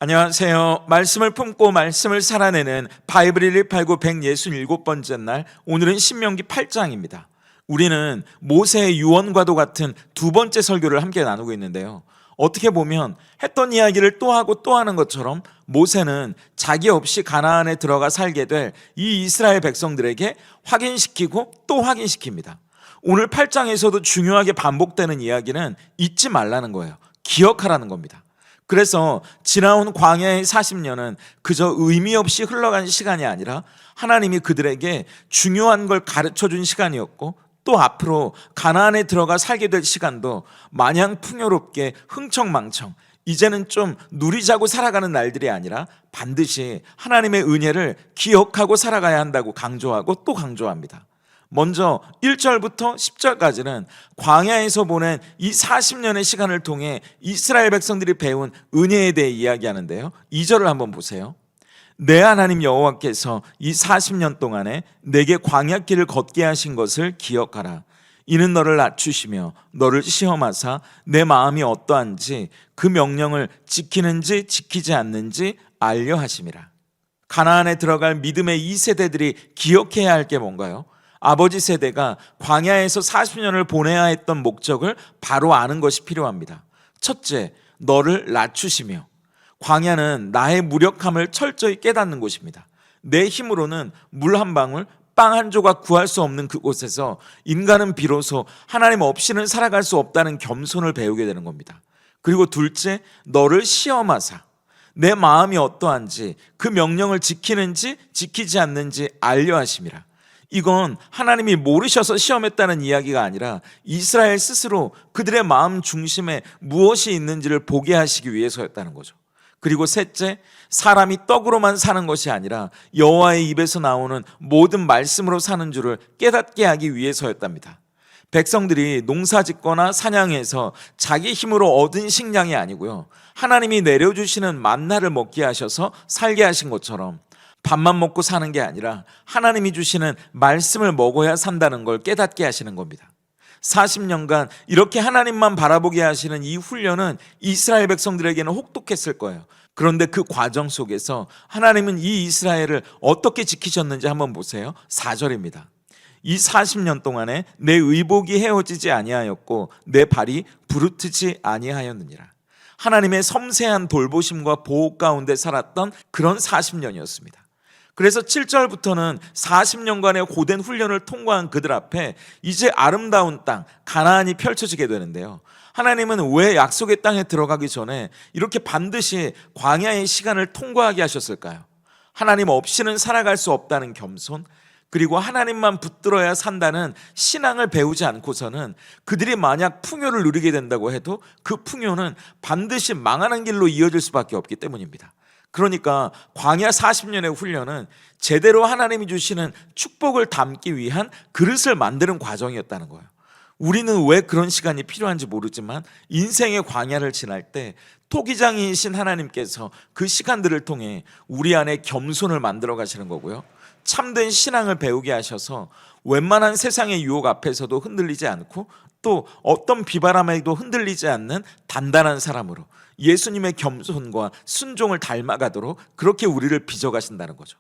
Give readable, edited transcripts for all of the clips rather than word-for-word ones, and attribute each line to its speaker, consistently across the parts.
Speaker 1: 안녕하세요. 말씀을 품고 말씀을 살아내는 바이블 1189 167번째 날, 오늘은 신명기 8장입니다. 우리는 모세의 유언과도 같은 두 번째 설교를 함께 나누고 있는데요. 어떻게 보면 했던 이야기를 또 하고 또 하는 것처럼 모세는 자기 없이 가나안에 들어가 살게 될 이 이스라엘 백성들에게 확인시키고 또 확인시킵니다. 오늘 8장에서도 중요하게 반복되는 이야기는 잊지 말라는 거예요. 기억하라는 겁니다. 그래서 지나온 광야의 40년은 그저 의미 없이 흘러간 시간이 아니라 하나님이 그들에게 중요한 걸 가르쳐준 시간이었고, 또 앞으로 가나안에 들어가 살게 될 시간도 마냥 풍요롭게 흥청망청 이제는 좀 누리자고 살아가는 날들이 아니라 반드시 하나님의 은혜를 기억하고 살아가야 한다고 강조하고 또 강조합니다. 먼저 1절부터 10절까지는 광야에서 보낸 이 40년의 시간을 통해 이스라엘 백성들이 배운 은혜에 대해 이야기하는데요. 2절을 한번 보세요. 내 하나님 여호와께서 이 40년 동안에 내게 광야길을 걷게 하신 것을 기억하라. 이는 너를 낮추시며 너를 시험하사 내 마음이 어떠한지 그 명령을 지키는지 지키지 않는지 알려 하심이라. 가나안에 들어갈 믿음의 2세대들이 기억해야 할 게 뭔가요? 아버지 세대가 광야에서 40년을 보내야 했던 목적을 바로 아는 것이 필요합니다. 첫째, 너를 낮추시며. 광야는 나의 무력함을 철저히 깨닫는 곳입니다. 내 힘으로는 물 한 방울, 빵 한 조각 구할 수 없는 그곳에서 인간은 비로소 하나님 없이는 살아갈 수 없다는 겸손을 배우게 되는 겁니다. 그리고 둘째, 너를 시험하사 내 마음이 어떠한지 그 명령을 지키는지 지키지 않는지 알려 하심이라. 이건 하나님이 모르셔서 시험했다는 이야기가 아니라 이스라엘 스스로 그들의 마음 중심에 무엇이 있는지를 보게 하시기 위해서였다는 거죠. 그리고 셋째, 사람이 떡으로만 사는 것이 아니라 여호와의 입에서 나오는 모든 말씀으로 사는 줄을 깨닫게 하기 위해서였답니다. 백성들이 농사짓거나 사냥해서 자기 힘으로 얻은 식량이 아니고요, 하나님이 내려주시는 만나를 먹게 하셔서 살게 하신 것처럼 밥만 먹고 사는 게 아니라 하나님이 주시는 말씀을 먹어야 산다는 걸 깨닫게 하시는 겁니다. 40년간 이렇게 하나님만 바라보게 하시는 이 훈련은 이스라엘 백성들에게는 혹독했을 거예요. 그런데 그 과정 속에서 하나님은 이 이스라엘을 어떻게 지키셨는지 한번 보세요. 4절입니다. 이 40년 동안에 내 의복이 헤어지지 아니하였고 내 발이 부르트지 아니하였느니라. 하나님의 섬세한 돌보심과 보호 가운데 살았던 그런 40년이었습니다. 그래서 7절부터는 40년간의 고된 훈련을 통과한 그들 앞에 이제 아름다운 땅 가나안이 펼쳐지게 되는데요. 하나님은 왜 약속의 땅에 들어가기 전에 이렇게 반드시 광야의 시간을 통과하게 하셨을까요? 하나님 없이는 살아갈 수 없다는 겸손, 그리고 하나님만 붙들어야 산다는 신앙을 배우지 않고서는 그들이 만약 풍요를 누리게 된다고 해도 그 풍요는 반드시 망하는 길로 이어질 수밖에 없기 때문입니다. 그러니까 광야 40년의 훈련은 제대로 하나님이 주시는 축복을 담기 위한 그릇을 만드는 과정이었다는 거예요. 우리는 왜 그런 시간이 필요한지 모르지만 인생의 광야를 지날 때 토기장이신 하나님께서 그 시간들을 통해 우리 안에 겸손을 만들어 가시는 거고요, 참된 신앙을 배우게 하셔서 웬만한 세상의 유혹 앞에서도 흔들리지 않고 또 어떤 비바람에도 흔들리지 않는 단단한 사람으로 예수님의 겸손과 순종을 닮아가도록 그렇게 우리를 빚어가신다는 거죠.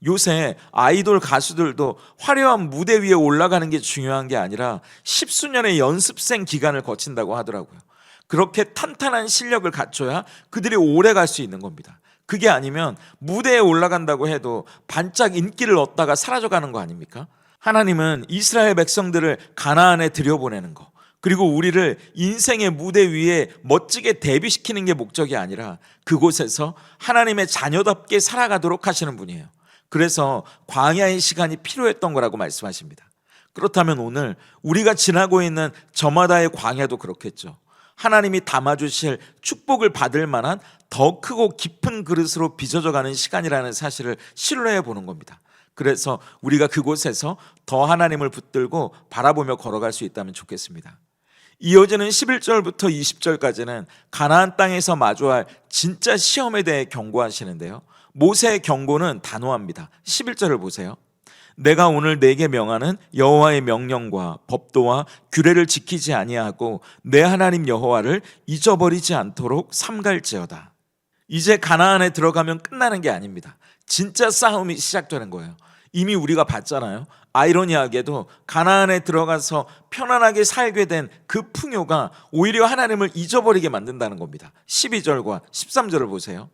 Speaker 1: 요새 아이돌 가수들도 화려한 무대 위에 올라가는 게 중요한 게 아니라 십수년의 연습생 기간을 거친다고 하더라고요. 그렇게 탄탄한 실력을 갖춰야 그들이 오래 갈 수 있는 겁니다. 그게 아니면 무대에 올라간다고 해도 반짝 인기를 얻다가 사라져가는 거 아닙니까? 하나님은 이스라엘 백성들을 가나안에 들여보내는 거, 그리고 우리를 인생의 무대 위에 멋지게 데뷔시키는 게 목적이 아니라 그곳에서 하나님의 자녀답게 살아가도록 하시는 분이에요. 그래서 광야의 시간이 필요했던 거라고 말씀하십니다. 그렇다면 오늘 우리가 지나고 있는 저마다의 광야도 그렇겠죠. 하나님이 담아주실 축복을 받을 만한 더 크고 깊은 그릇으로 빚어져가는 시간이라는 사실을 신뢰해 보는 겁니다. 그래서 우리가 그곳에서 더 하나님을 붙들고 바라보며 걸어갈 수 있다면 좋겠습니다. 이어지는 11절부터 20절까지는 가나안 땅에서 마주할 진짜 시험에 대해 경고하시는데요, 모세의 경고는 단호합니다. 11절을 보세요. 내가 오늘 내게 명하는 여호와의 명령과 법도와 규례를 지키지 아니하고 내 하나님 여호와를 잊어버리지 않도록 삼갈지어다. 이제 가나안에 들어가면 끝나는 게 아닙니다. 진짜 싸움이 시작되는 거예요. 이미 우리가 봤잖아요. 아이러니하게도 가나안에 들어가서 편안하게 살게 된 그 풍요가 오히려 하나님을 잊어버리게 만든다는 겁니다. 12절과 13절을 보세요.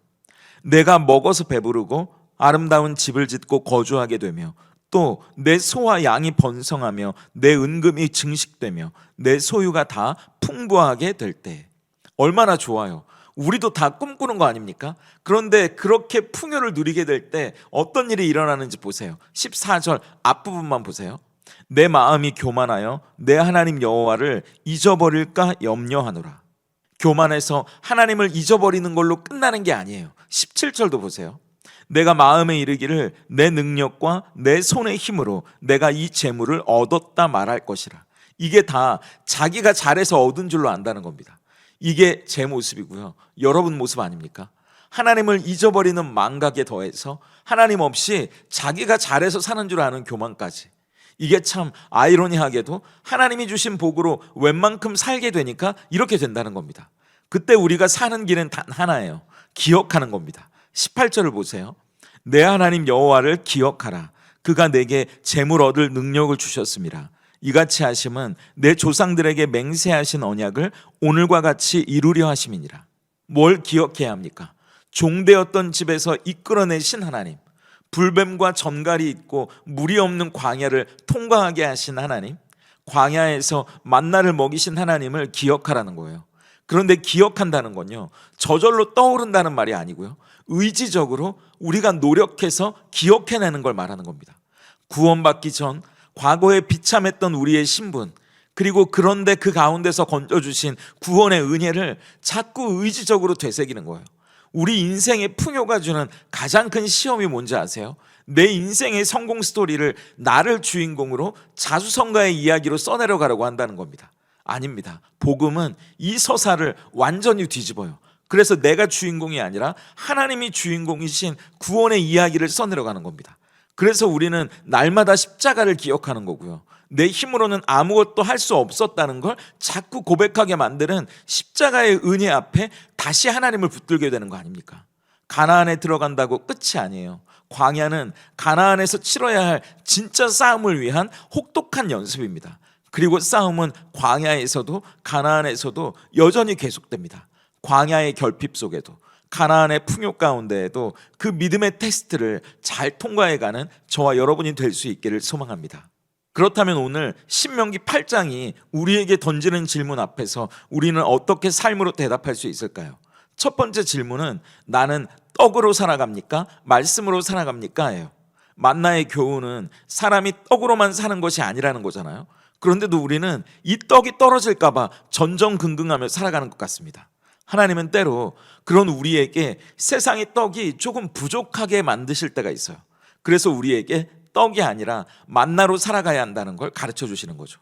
Speaker 1: 내가 먹어서 배부르고 아름다운 집을 짓고 거주하게 되며 또 내 소와 양이 번성하며 내 은금이 증식되며 내 소유가 다 풍부하게 될 때. 얼마나 좋아요. 우리도 다 꿈꾸는 거 아닙니까? 그런데 그렇게 풍요를 누리게 될 때 어떤 일이 일어나는지 보세요. 14절 앞부분만 보세요. 내 마음이 교만하여 내 하나님 여호와를 잊어버릴까 염려하노라. 교만해서 하나님을 잊어버리는 걸로 끝나는 게 아니에요. 17절도 보세요. 내가 마음에 이르기를 내 능력과 내 손의 힘으로 내가 이 재물을 얻었다 말할 것이라. 이게 다 자기가 잘해서 얻은 줄로 안다는 겁니다. 이게 제 모습이고요. 여러분 모습 아닙니까? 하나님을 잊어버리는 망각에 더해서 하나님 없이 자기가 잘해서 사는 줄 아는 교만까지. 이게 참 아이러니하게도 하나님이 주신 복으로 웬만큼 살게 되니까 이렇게 된다는 겁니다. 그때 우리가 사는 길은 단 하나예요. 기억하는 겁니다. 18절을 보세요. 내 하나님 여호와를 기억하라. 그가 내게 재물 얻을 능력을 주셨습니다. 이같이 하심은 내 조상들에게 맹세하신 언약을 오늘과 같이 이루려 하심이니라. 뭘 기억해야 합니까? 종되었던 집에서 이끌어내신 하나님, 불뱀과 전갈이 있고 물이 없는 광야를 통과하게 하신 하나님, 광야에서 만나를 먹이신 하나님을 기억하라는 거예요. 그런데 기억한다는 건요, 저절로 떠오른다는 말이 아니고요, 의지적으로 우리가 노력해서 기억해내는 걸 말하는 겁니다. 구원받기 전 과거에 비참했던 우리의 신분, 그리고 그런데 그 가운데서 건져주신 구원의 은혜를 자꾸 의지적으로 되새기는 거예요. 우리 인생의 풍요가 주는 가장 큰 시험이 뭔지 아세요? 내 인생의 성공 스토리를 나를 주인공으로 자수성가의 이야기로 써내려가려고 한다는 겁니다. 아닙니다. 복음은 이 서사를 완전히 뒤집어요. 그래서 내가 주인공이 아니라 하나님이 주인공이신 구원의 이야기를 써내려가는 겁니다. 그래서 우리는 날마다 십자가를 기억하는 거고요, 내 힘으로는 아무것도 할 수 없었다는 걸 자꾸 고백하게 만드는 십자가의 은혜 앞에 다시 하나님을 붙들게 되는 거 아닙니까? 가나안에 들어간다고 끝이 아니에요. 광야는 가나안에서 치러야 할 진짜 싸움을 위한 혹독한 연습입니다. 그리고 싸움은 광야에서도 가나안에서도 여전히 계속됩니다. 광야의 결핍 속에도, 가나안의 풍요 가운데에도 그 믿음의 테스트를 잘 통과해가는 저와 여러분이 될 수 있기를 소망합니다. 그렇다면 오늘 신명기 8장이 우리에게 던지는 질문 앞에서 우리는 어떻게 삶으로 대답할 수 있을까요? 첫 번째 질문은 나는 떡으로 살아갑니까? 말씀으로 살아갑니까? 예요. 만나의 교훈은 사람이 떡으로만 사는 것이 아니라는 거잖아요. 그런데도 우리는 이 떡이 떨어질까 봐 전전긍긍하며 살아가는 것 같습니다. 하나님은 때로 그런 우리에게 세상의 떡이 조금 부족하게 만드실 때가 있어요. 그래서 우리에게 떡이 아니라 만나로 살아가야 한다는 걸 가르쳐 주시는 거죠.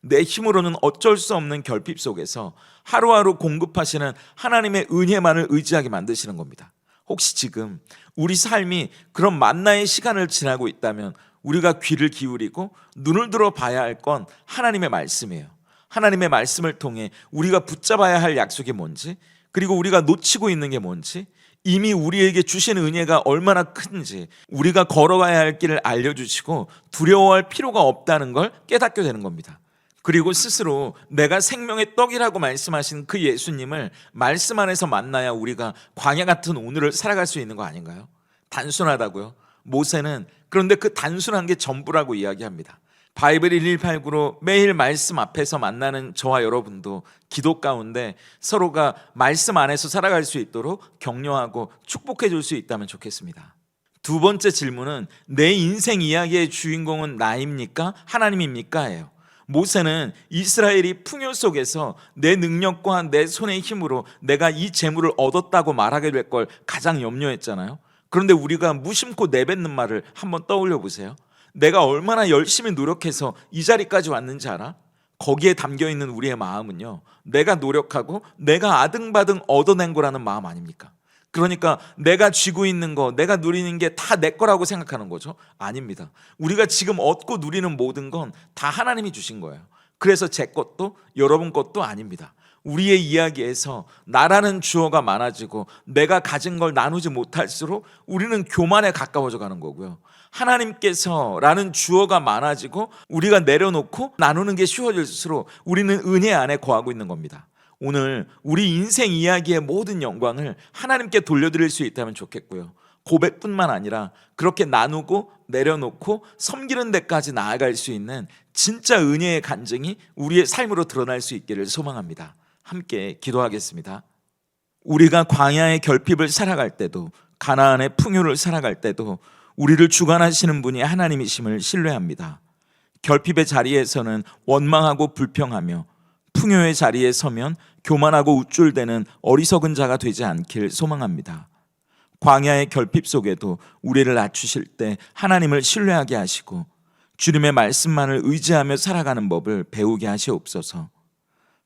Speaker 1: 내 힘으로는 어쩔 수 없는 결핍 속에서 하루하루 공급하시는 하나님의 은혜만을 의지하게 만드시는 겁니다. 혹시 지금 우리 삶이 그런 만나의 시간을 지나고 있다면 우리가 귀를 기울이고 눈을 들어 봐야 할 건 하나님의 말씀이에요. 하나님의 말씀을 통해 우리가 붙잡아야 할 약속이 뭔지, 그리고 우리가 놓치고 있는 게 뭔지, 이미 우리에게 주신 은혜가 얼마나 큰지 우리가 걸어가야 할 길을 알려주시고 두려워할 필요가 없다는 걸 깨닫게 되는 겁니다. 그리고 스스로 내가 생명의 떡이라고 말씀하신 그 예수님을 말씀 안에서 만나야 우리가 광야 같은 오늘을 살아갈 수 있는 거 아닌가요? 단순하다고요? 모세는 그런데 그 단순한 게 전부라고 이야기합니다. 바이블 1189로 매일 말씀 앞에서 만나는 저와 여러분도 기도 가운데 서로가 말씀 안에서 살아갈 수 있도록 격려하고 축복해 줄 수 있다면 좋겠습니다. 두 번째 질문은 내 인생 이야기의 주인공은 나입니까? 하나님입니까? 예요. 모세는 이스라엘이 풍요 속에서 내 능력과 내 손의 힘으로 내가 이 재물을 얻었다고 말하게 될 걸 가장 염려했잖아요. 그런데 우리가 무심코 내뱉는 말을 한번 떠올려 보세요. 내가 얼마나 열심히 노력해서 이 자리까지 왔는지 알아? 거기에 담겨있는 우리의 마음은요, 내가 노력하고 내가 아등바등 얻어낸 거라는 마음 아닙니까? 그러니까 내가 쥐고 있는 거, 내가 누리는 게 다 내 거라고 생각하는 거죠? 아닙니다. 우리가 지금 얻고 누리는 모든 건 다 하나님이 주신 거예요. 그래서 제 것도 여러분 것도 아닙니다. 우리의 이야기에서 나라는 주어가 많아지고 내가 가진 걸 나누지 못할수록 우리는 교만에 가까워져 가는 거고요. 하나님께서라는 주어가 많아지고 우리가 내려놓고 나누는 게 쉬워질수록 우리는 은혜 안에 거하고 있는 겁니다. 오늘 우리 인생 이야기의 모든 영광을 하나님께 돌려드릴 수 있다면 좋겠고요. 고백뿐만 아니라 그렇게 나누고 내려놓고 섬기는 데까지 나아갈 수 있는 진짜 은혜의 간증이 우리의 삶으로 드러날 수 있기를 소망합니다. 함께 기도하겠습니다. 우리가 광야의 결핍을 살아갈 때도 가나안의 풍요를 살아갈 때도 우리를 주관하시는 분이 하나님이심을 신뢰합니다. 결핍의 자리에서는 원망하고 불평하며 풍요의 자리에 서면 교만하고 우쭐대는 어리석은 자가 되지 않길 소망합니다. 광야의 결핍 속에도 우리를 낮추실 때 하나님을 신뢰하게 하시고 주님의 말씀만을 의지하며 살아가는 법을 배우게 하시옵소서.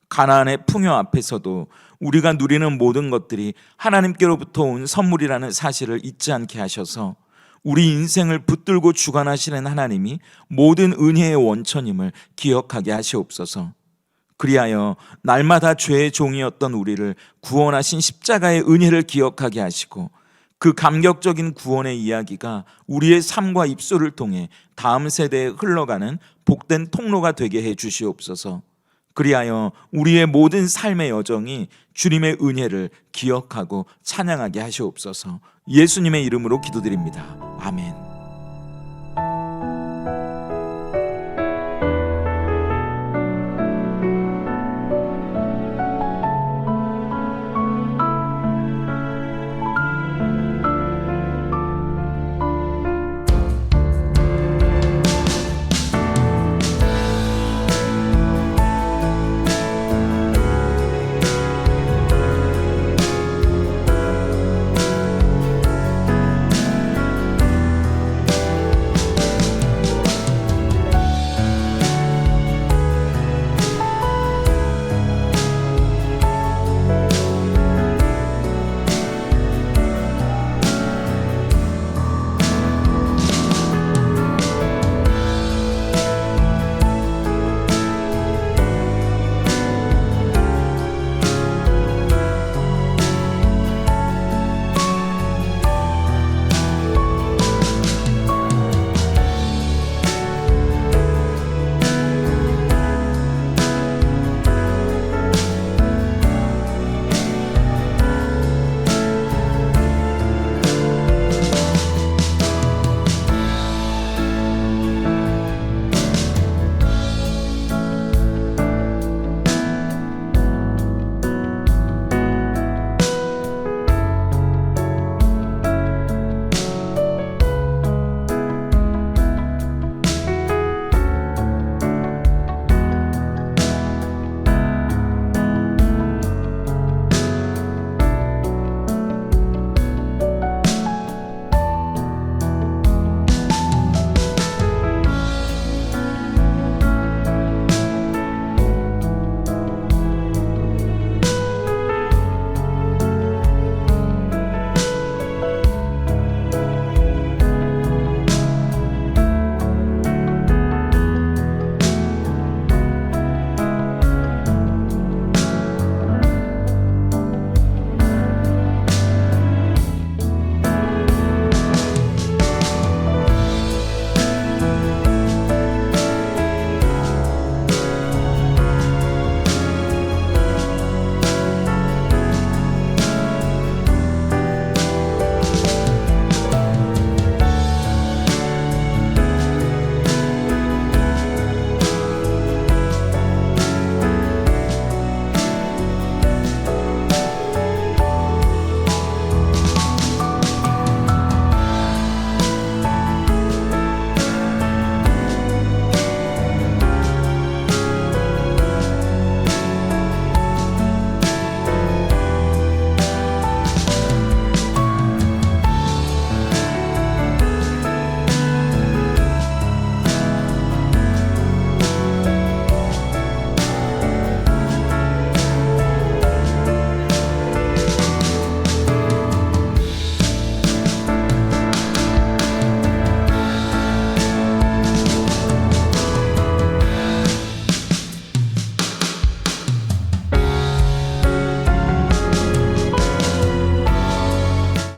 Speaker 1: 가나안의 풍요 앞에서도 우리가 누리는 모든 것들이 하나님께로부터 온 선물이라는 사실을 잊지 않게 하셔서 우리 인생을 붙들고 주관하시는 하나님이 모든 은혜의 원천임을 기억하게 하시옵소서. 그리하여 날마다 죄의 종이었던 우리를 구원하신 십자가의 은혜를 기억하게 하시고 그 감격적인 구원의 이야기가 우리의 삶과 입술을 통해 다음 세대에 흘러가는 복된 통로가 되게 해 주시옵소서. 그리하여 우리의 모든 삶의 여정이 주님의 은혜를 기억하고 찬양하게 하시옵소서. 예수님의 이름으로 기도드립니다. 아멘.